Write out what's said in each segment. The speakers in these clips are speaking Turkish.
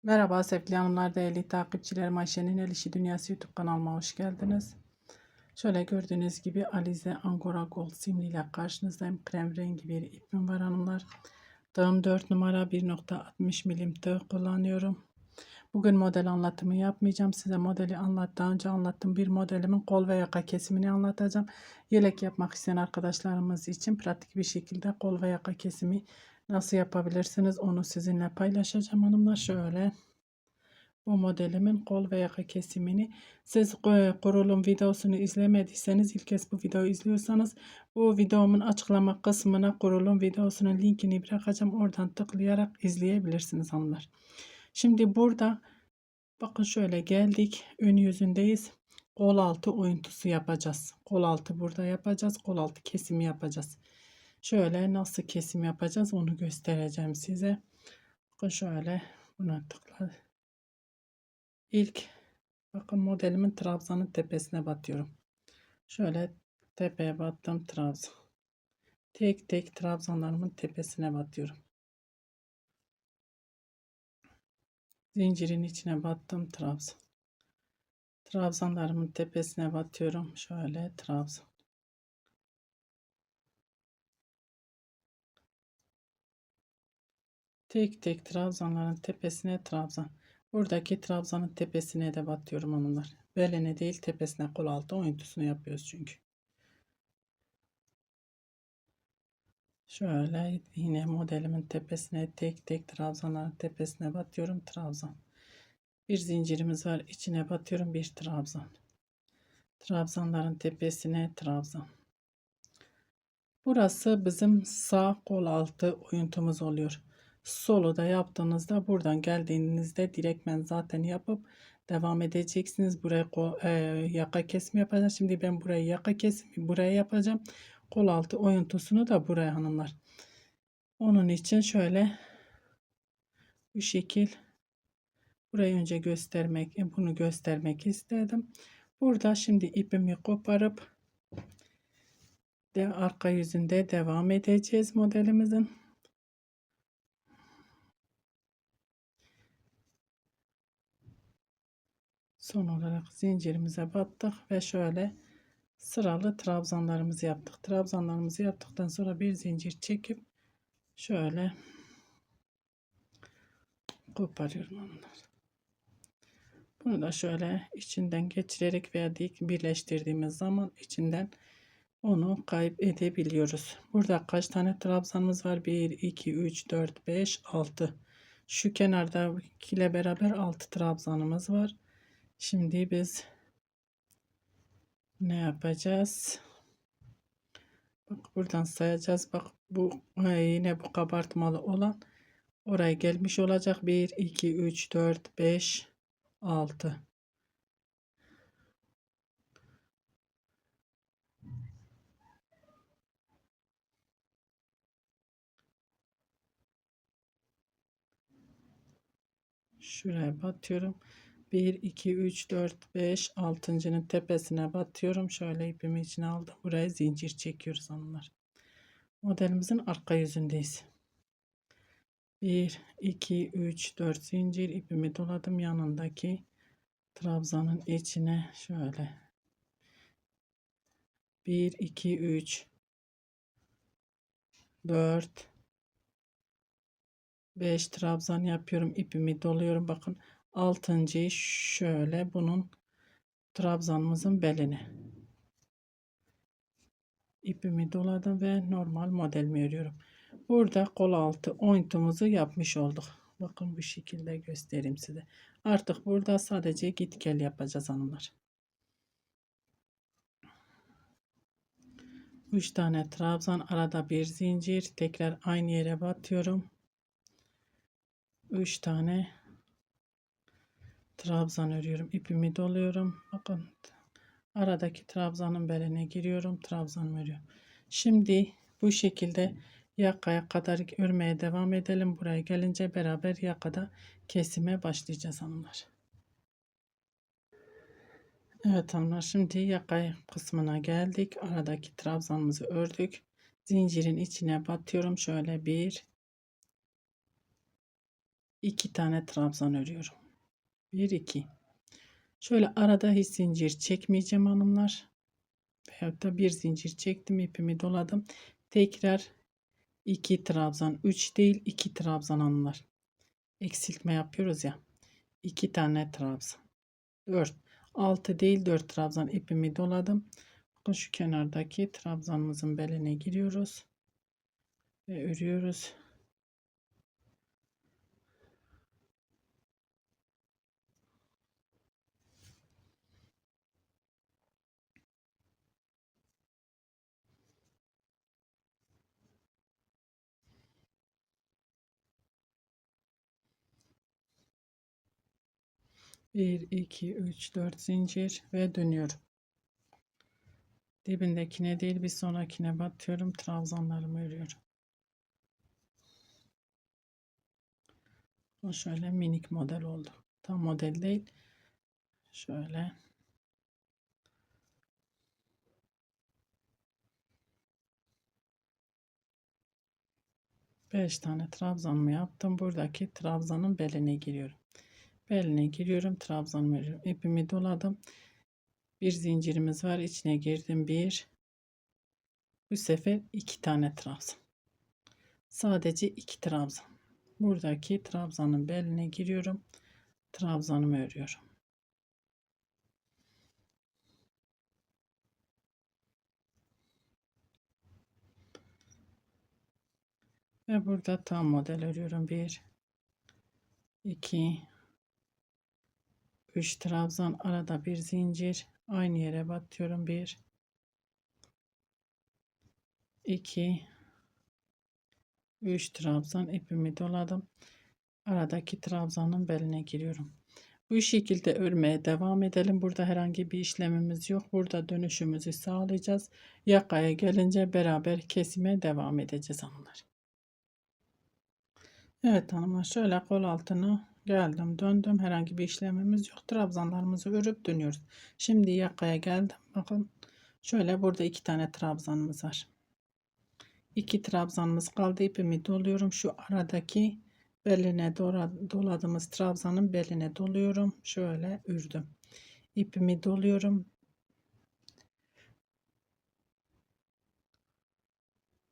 Merhaba sevgili hanımlar, değerli takipçilerim. Ayşe'nin El İşi Dünyası YouTube kanalıma hoş geldiniz. Şöyle gördüğünüz gibi Alize Angora Gold simliyle karşınızdayım. Krem rengi bir ipim var hanımlar. Tığım 4 numara 1,60 milim tığ kullanıyorum. Bugün model anlatımı yapmayacağım. Size modeli daha önce anlattığım bir modelimin kol ve yaka kesimini anlatacağım. Yelek yapmak isteyen arkadaşlarımız için pratik bir şekilde kol ve yaka kesimi nasıl yapabilirsiniz onu sizinle paylaşacağım hanımlar. Şöyle bu modelimin kol ve yaka kesimini siz kurulum videosunu izlemediyseniz, ilk kez bu videoyu izliyorsanız bu videomun açıklama kısmına kurulum videosunun linkini bırakacağım. Oradan tıklayarak izleyebilirsiniz hanımlar. Şimdi burada bakın şöyle geldik. Ön yüzündeyiz. Kol altı oyuntusu yapacağız. Kol altı burada yapacağız. Kol altı kesimi yapacağız. Şöyle nasıl kesim yapacağız onu göstereceğim size. Bakın şöyle buna tıkla. İlk bakın modelimin trabzanın tepesine batıyorum. Şöyle tepeye battım trabzan. Tek tek trabzanlarımın tepesine batıyorum. Zincirin içine battım trabzan. Trabzanlarımın tepesine batıyorum. Şöyle trabzan. Tek tek trabzanların tepesine trabzan. Buradaki trabzanın tepesine de batıyorum hanımlar. Beline değil tepesine, kol altı oyuntusunu yapıyoruz çünkü. Şöyle yine modelimin tepesine tek tek trabzanların tepesine batıyorum trabzan. Bir zincirimiz var, içine batıyorum bir trabzan. Trabzanların tepesine trabzan. Burası bizim sağ kol altı oyuntumuz oluyor. Solu da yaptığınızda buradan geldiğinizde direktmen zaten yapıp devam edeceksiniz. Buraya yaka kesimi yapacağız. Şimdi ben buraya yaka kesimi buraya yapacağım. Kol altı oyuntusunu da buraya hanımlar. Onun için şöyle bu şekil burayı önce bunu göstermek istedim. Burada şimdi ipimi koparıp arka yüzünde devam edeceğiz modelimizin. Son olarak zincirimize battık ve şöyle sıralı trabzanlarımızı yaptık. Trabzanlarımızı yaptıktan sonra bir zincir çekip şöyle koparıyorum onları. Bunu da şöyle içinden geçirerek veya dik birleştirdiğimiz zaman içinden onu kaybedebiliyoruz. Burada kaç tane trabzanımız var? 1, 2, 3, 4, 5, 6. Şu kenardakiyle beraber 6 trabzanımız var. Şimdi biz ne yapacağız? Bak buradan sayacağız. Bak bu yine bu kabartmalı olan oraya gelmiş olacak. 1, 2, 3, 4, 5, 6. Şuraya batıyorum. 1, 2, 3, 4, 5, 6.'nın tepesine batıyorum. Şöyle ipimi içine aldım. Buraya zincir çekiyoruz onlar. Modelimizin arka yüzündeyiz. 1, 2, 3, 4 zincir ipimi doladım. Yanındaki trabzanın içine şöyle 1, 2, 3, 4, 5 trabzan yapıyorum. İpimi doluyorum. Bakın 6.'yı şöyle bunun trabzanımızın beline ipimi doladım ve normal modelimi örüyorum. Burada kol altı oyuntumuzu yapmış olduk. Bakın bu şekilde göstereyim size. Artık burada sadece git gel yapacağız hanımlar. 3 tane trabzan, arada bir zincir, tekrar aynı yere batıyorum. 3 tane trabzan örüyorum. İpimi doluyorum. Bakın aradaki trabzanın beline giriyorum. Trabzan örüyorum. Şimdi bu şekilde yakaya kadar örmeye devam edelim. Buraya gelince beraber yakada kesime başlayacağız hanımlar. Evet hanımlar, şimdi yaka kısmına geldik. Aradaki trabzanımızı ördük. Zincirin içine batıyorum. Şöyle 1, 2 tane trabzan örüyorum. 1 2. Şöyle arada hiç zincir çekmeyeceğim hanımlar. Veyahut da bir zincir çektim, ipimi doladım. Tekrar 2 trabzan, 3 değil 2 trabzan hanımlar. Eksiltme yapıyoruz ya. 2 tane trabzan. 4. 6 değil 4 trabzan ipimi doladım. Bakın şu kenardaki trabzanımızın beline giriyoruz ve örüyoruz. Bir, iki, üç, dört zincir ve dönüyorum. Dibindekine değil bir sonrakine batıyorum. Trabzanlarımı örüyorum. O şöyle minik model oldu. Tam model değil. Şöyle. Beş tane trabzanımı yaptım. Buradaki trabzanın beline giriyorum. Beline giriyorum. Trabzanımı örüyorum. İpimi doladım. Bir zincirimiz var. İçine girdim. Bir. Bu sefer iki tane trabzan. Sadece iki trabzan. Buradaki trabzanın beline giriyorum. Trabzanımı örüyorum. Ve burada tam model örüyorum. 1 2 3 trabzan, arada bir zincir, aynı yere batıyorum. 1 2 3 trabzan, ipimi doladım. Aradaki trabzanın beline giriyorum. Bu şekilde örmeye devam edelim. Burada herhangi bir işlemimiz yok. Burada dönüşümüzü sağlayacağız. Yakaya gelince beraber kesime devam edeceğiz hanımlar. Evet hanımlar, şöyle kol altına geldim, döndüm. Herhangi bir işlemimiz yok. Trabzanlarımızı örüp dönüyoruz. Şimdi yakaya geldim. Bakın şöyle burada iki tane trabzanımız var. İki trabzanımız kaldı. İpimi doluyorum. Şu aradaki beline doladığımız trabzanın beline doluyorum. Şöyle ördüm. İpimi doluyorum.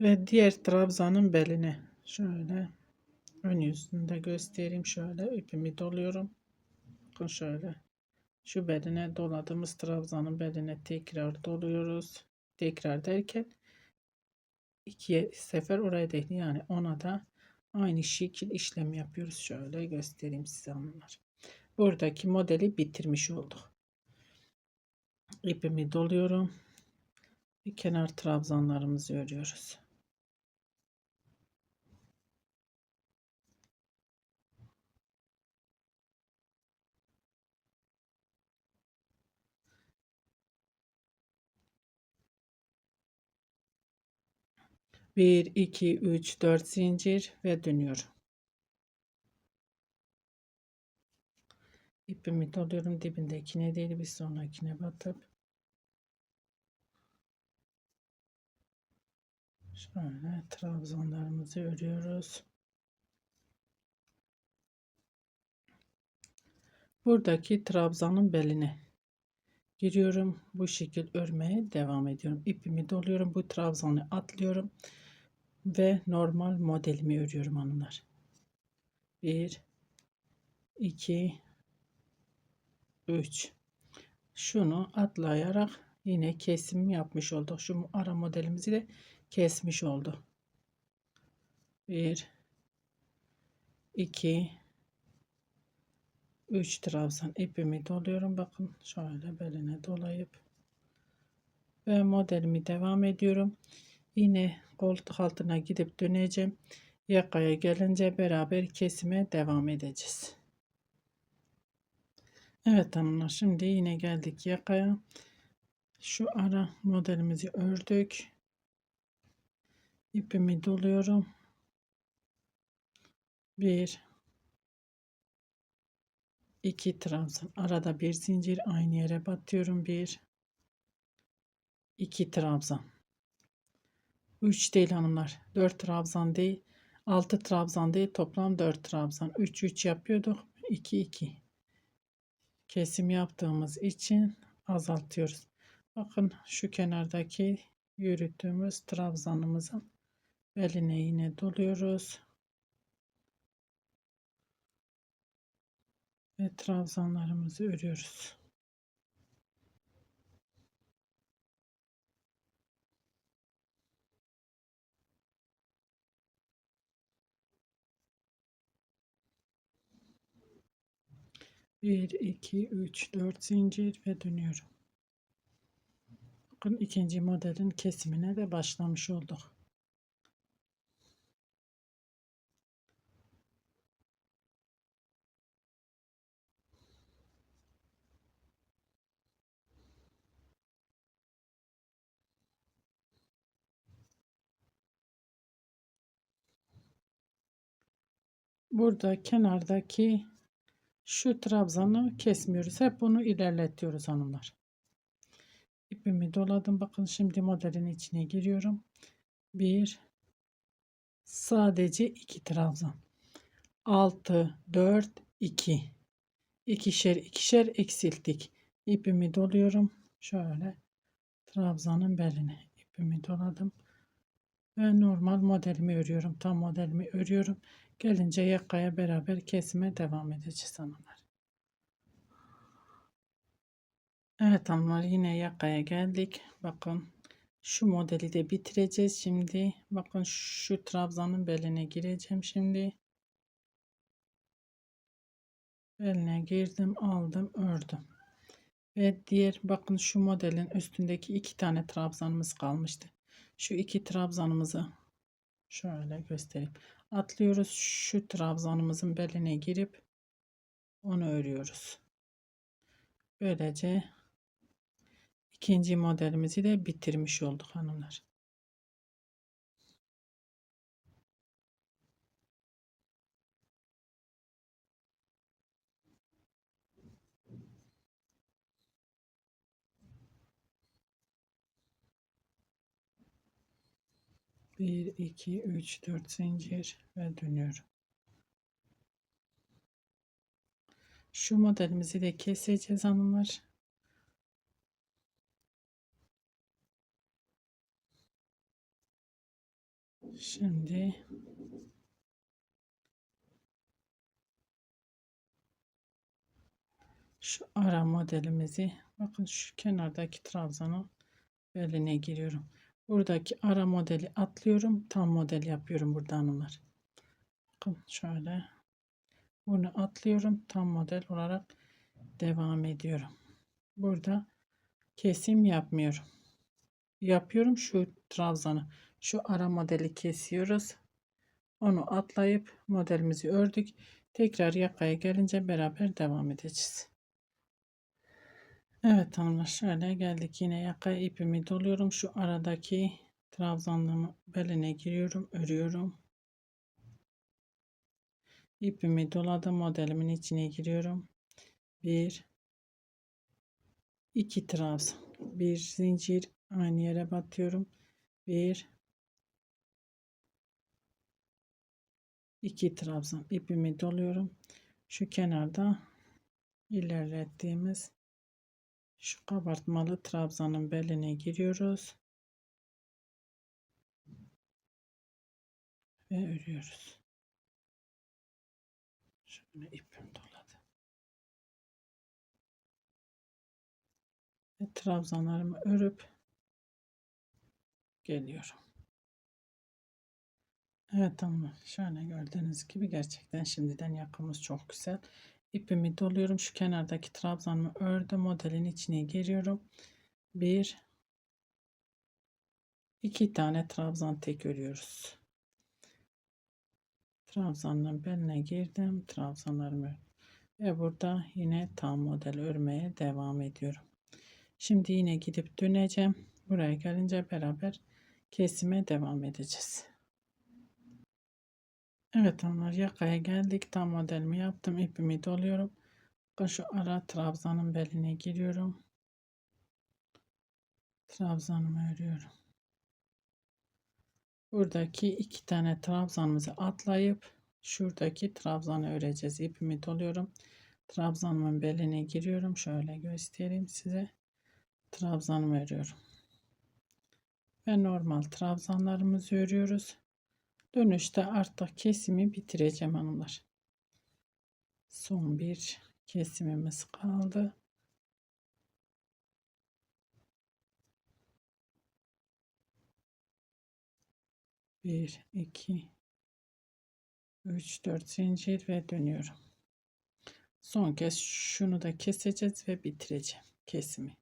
Ve diğer trabzanın beline şöyle ön yüzünde göstereyim. Şöyle ipimi doluyorum. Bakın şöyle. Şu beline doladığımız trabzanın beline tekrar doluyoruz. Tekrar derken iki sefer oraya değil, yani ona da aynı şekil işlem yapıyoruz. Şöyle göstereyim size hanımlar. Buradaki modeli bitirmiş olduk. İpimi doluyorum. Bir kenar trabzanlarımızı örüyoruz. Bir, iki, üç, dört zincir ve dönüyorum. İpimi doluyorum, dibindekine değil bir sonrakine batıp şöyle trabzanlarımızı örüyoruz. Buradaki trabzanın beline giriyorum. Bu şekil örmeye devam ediyorum. İpimi doluyorum. Bu trabzanı atlıyorum ve normal modelimi örüyorum hanımlar. 1 2 3. Şunu atlayarak yine kesim yapmış olduk. Şu ara modelimizi de kesmiş oldu. 1 2 3 trabzan ipimi doluyorum. Bakın şöyle beline dolayıp ve modelimi devam ediyorum. Yine koltuk altına gidip döneceğim. Yakaya gelince beraber kesime devam edeceğiz. Evet hanımlar, şimdi yine geldik yakaya. Şu ara modelimizi ördük. İpimi doluyorum. 1 2 trabzan, arada bir zincir, aynı yere batıyorum. 1 2 trabzan, 3 değil hanımlar, 4 trabzan değil, 6 trabzan değil, toplam 4 trabzan. 3 3 yapıyorduk. 2 2. Kesim yaptığımız için azaltıyoruz. Bakın şu kenardaki yürüttüğümüz trabzanımızın beline yine doluyoruz. Ve trabzanlarımızı örüyoruz. Bir, iki, üç, dört zincir ve dönüyorum. Bakın ikinci modelin kesimine de başlamış olduk. Burada kenardaki şu trabzanı kesmiyoruz. Hep bunu ilerletiyoruz hanımlar. İpimi doladım. Bakın şimdi modelin içine giriyorum. Bir, sadece 2 trabzan. 6, 4, 2. İkişer ikişer eksilttik. İpimi doluyorum. Şöyle trabzanın beline ipimi doladım. Ve normal modelimi örüyorum. Tam modelimi örüyorum. Gelince yakaya beraber kesime devam edeceğiz hanımlar. Evet hanımlar, yine yakaya geldik. Bakın şu modeli de bitireceğiz şimdi. Bakın şu trabzanın beline gireceğim şimdi. Beline girdim, aldım, ördüm. Ve diğer bakın şu modelin üstündeki 2 tane trabzanımız kalmıştı. Şu 2 trabzanımızı şöyle göstereyim. Atlıyoruz, şu trabzanımızın beline girip onu örüyoruz. Böylece ikinci modelimizi de bitirmiş olduk hanımlar. Bir, iki, üç, dört zincir ve dönüyorum. Şu modelimizi de keseceğiz hanımlar. Şimdi şu ara modelimizi, bakın şu kenardaki trabzanın beline giriyorum. Buradaki ara modeli atlıyorum. Tam model yapıyorum burada hanımlar. Bakın şöyle. Bunu atlıyorum. Tam model olarak devam ediyorum. Burada kesim yapmıyorum. Yapıyorum şu trabzanı. Şu ara modeli kesiyoruz. Onu atlayıp modelimizi ördük. Tekrar yakaya gelince beraber devam edeceğiz. Evet hanımlar, şöyle geldik, yine yakaya ipimi doluyorum. Şu aradaki trabzanlığımı beline giriyorum, örüyorum. İpimi doladım, modelimin içine giriyorum. Bir, iki trabzan, bir zincir, aynı yere batıyorum. Bir, iki trabzan, ipimi doluyorum. Şu kenarda ilerlettiğimiz şu kabartmalı trabzanın beline giriyoruz ve örüyoruz. Şöyle ipim doladı. Ve trabzanlarımı örüp geliyorum. Evet tamam. Şöyle gördüğünüz gibi gerçekten şimdiden yakamız çok güzel. İpimi doluyorum. Şu kenardaki trabzanımı ördüm. Modelin içine giriyorum. Bir, iki tane trabzan tek örüyoruz. Trabzanın beline girdim. Trabzanlarımı ördüm. Ve burada yine tam model örmeye devam ediyorum. Şimdi yine gidip döneceğim. Buraya gelince beraber kesime devam edeceğiz. Evet hanımlar, yakaya geldik. Tam modelimi yaptım. İpimi doluyorum. Bakın şu ara trabzanın beline giriyorum. Trabzanımı örüyorum. Buradaki iki tane trabzanımızı atlayıp şuradaki trabzanı öreceğiz. İpimi doluyorum. Trabzanımın beline giriyorum. Şöyle göstereyim size. Trabzanımı örüyorum. Ve normal trabzanlarımızı örüyoruz. Dönüşte artık kesimi bitireceğim hanımlar. Son bir kesimimiz kaldı. Bir, iki, üç, dört zincir ve dönüyorum. Son kez şunu da keseceğiz ve bitireceğim kesimi.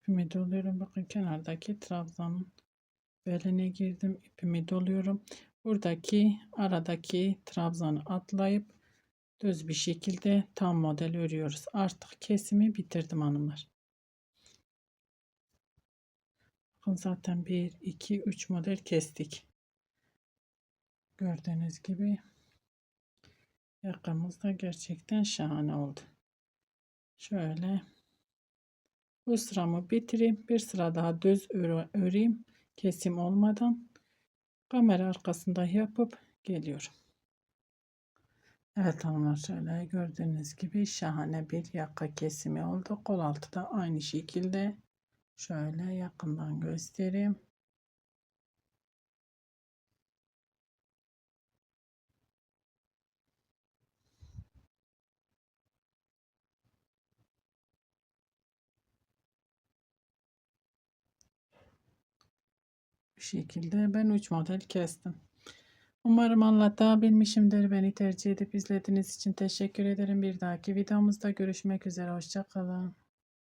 İpimi doluyorum. Bakın kenardaki trabzanın beline girdim. İpimi doluyorum. Buradaki aradaki trabzanı atlayıp düz bir şekilde tam model örüyoruz. Artık kesimi bitirdim hanımlar. Bakın zaten 1, 2, 3 model kestik. Gördüğünüz gibi yakamız da gerçekten şahane oldu. Şöyle bu sıramı bitireyim. Bir sıra daha düz öreyim. Kesim olmadan kamera arkasında yapıp geliyorum. Evet hanımlar, şöyle gördüğünüz gibi şahane bir yaka kesimi oldu. Kol altı da aynı şekilde şöyle yakından göstereyim. Bu şekilde ben 3 model kestim. Umarım anlatabilmişimdir. Beni tercih edip izlediğiniz için teşekkür ederim. Bir dahaki videomuzda görüşmek üzere. Hoşça kalın.